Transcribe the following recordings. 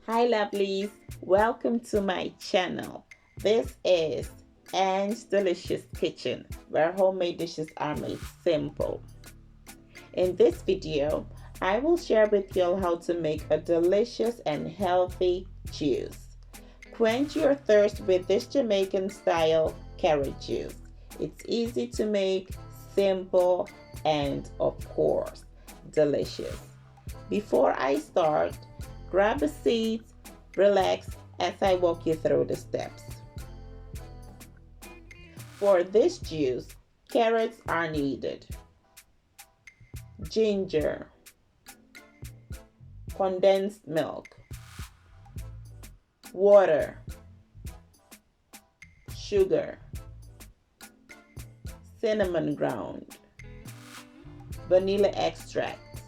Hi lovelies, welcome to my channel. This is Anne's Delicious Kitchen, where homemade dishes are made simple. In this video, I will share with you all how to make a delicious and healthy juice. Quench your thirst with this Jamaican style carrot juice. It's easy to make, simple, and of course, delicious. Before I start, grab a seat, relax as I walk you through the steps. For this juice, carrots are needed, ginger, condensed milk, water, sugar, cinnamon ground, vanilla extract,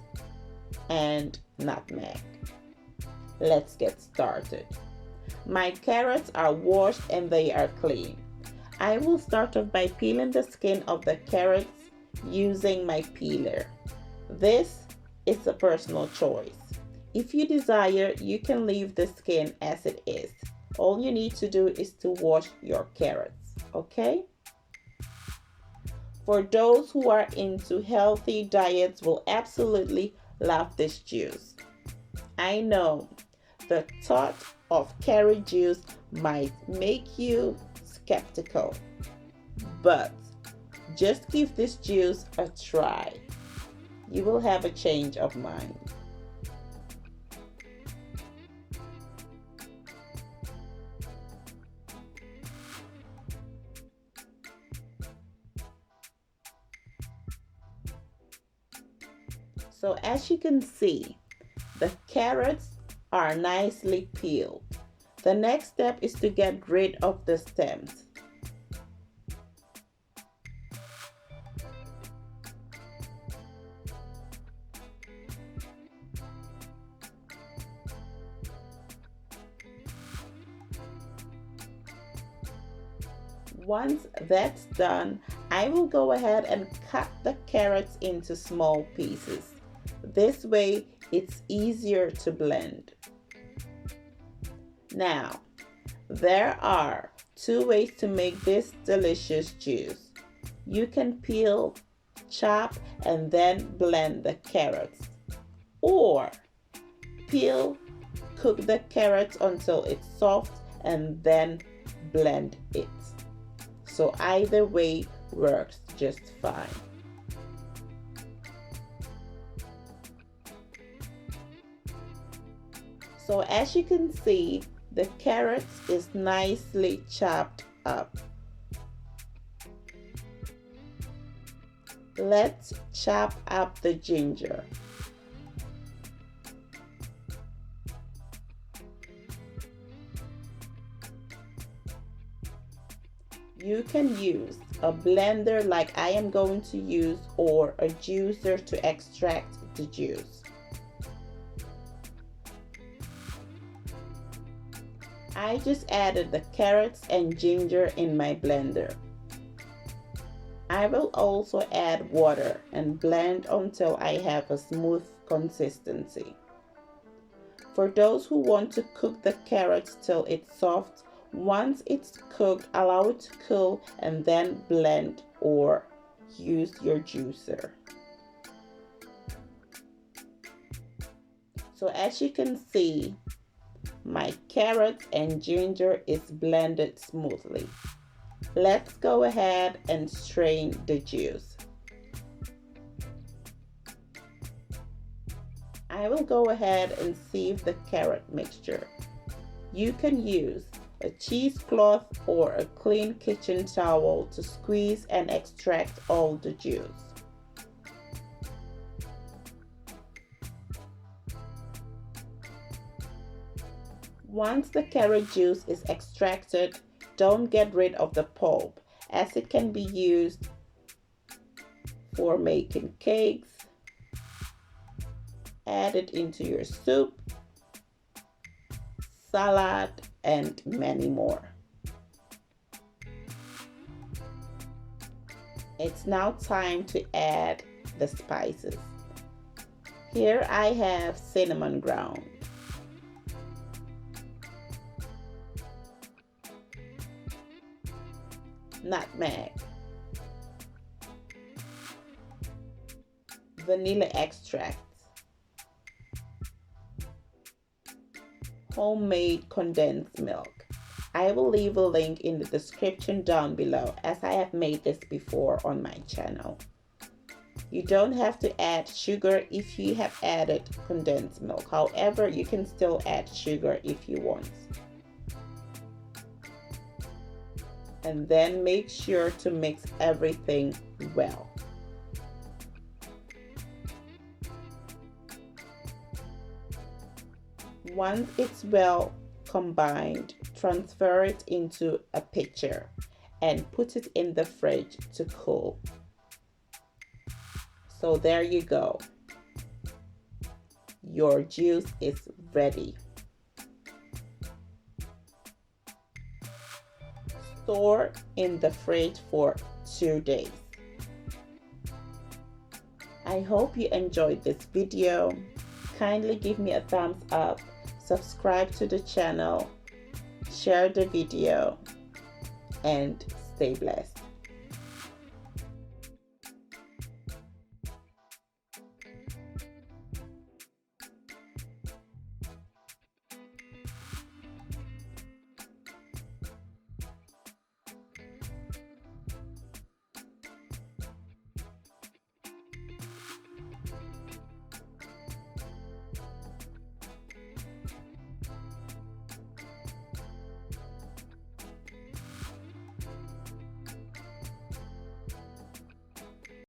and nutmeg. Let's get started. My carrots are washed and they are clean. I will start off by peeling the skin of the carrots using my peeler. This is a personal choice. If you desire, you can leave the skin as it is. All you need to do is to wash your carrots, okay? For those who are into healthy diets will absolutely love this juice. I know the thought of carrot juice might make you skeptical, but just give this juice a try. You will have a change of mind. So as you can see, the carrots are nicely peeled. The next step is to get rid of the stems. Once that's done, I will go ahead and cut the carrots into small pieces. This way, it's easier to blend. Now, there are two ways to make this delicious juice. You can peel, chop, and then blend the carrots. Or peel, cook the carrots until it's soft, and then blend it. So either way works just fine. So as you can see, the carrots is nicely chopped up. Let's chop up the ginger. You can use a blender like I am going to use or a juicer to extract the juice. I just added the carrots and ginger in my blender. I will also add water and blend until I have a smooth consistency. For those who want to cook the carrots till it's soft, once it's cooked, allow it to cool and then blend or use your juicer. So as you can see, my carrots and ginger is blended smoothly. Let's go ahead and strain the juice. I will go ahead and sieve the carrot mixture. You can use a cheesecloth or a clean kitchen towel to squeeze and extract all the juice. Once the carrot juice is extracted, don't get rid of the pulp, as it can be used for making cakes, add it into your soup, salad, and many more. It's now time to add the spices. Here I have cinnamon ground, nutmeg, vanilla extract, homemade condensed milk. I will leave a link in the description down below, as I have made this before on my channel. You don't have to add sugar if you have added condensed milk. However, you can still add sugar if you want. And then make sure to mix everything well. Once it's well combined, transfer it into a pitcher and put it in the fridge to cool. So there you go. Your juice is ready. Store in the fridge for 2 days. I hope you enjoyed this video. Kindly give me a thumbs up, subscribe to the channel, share the video, and stay blessed.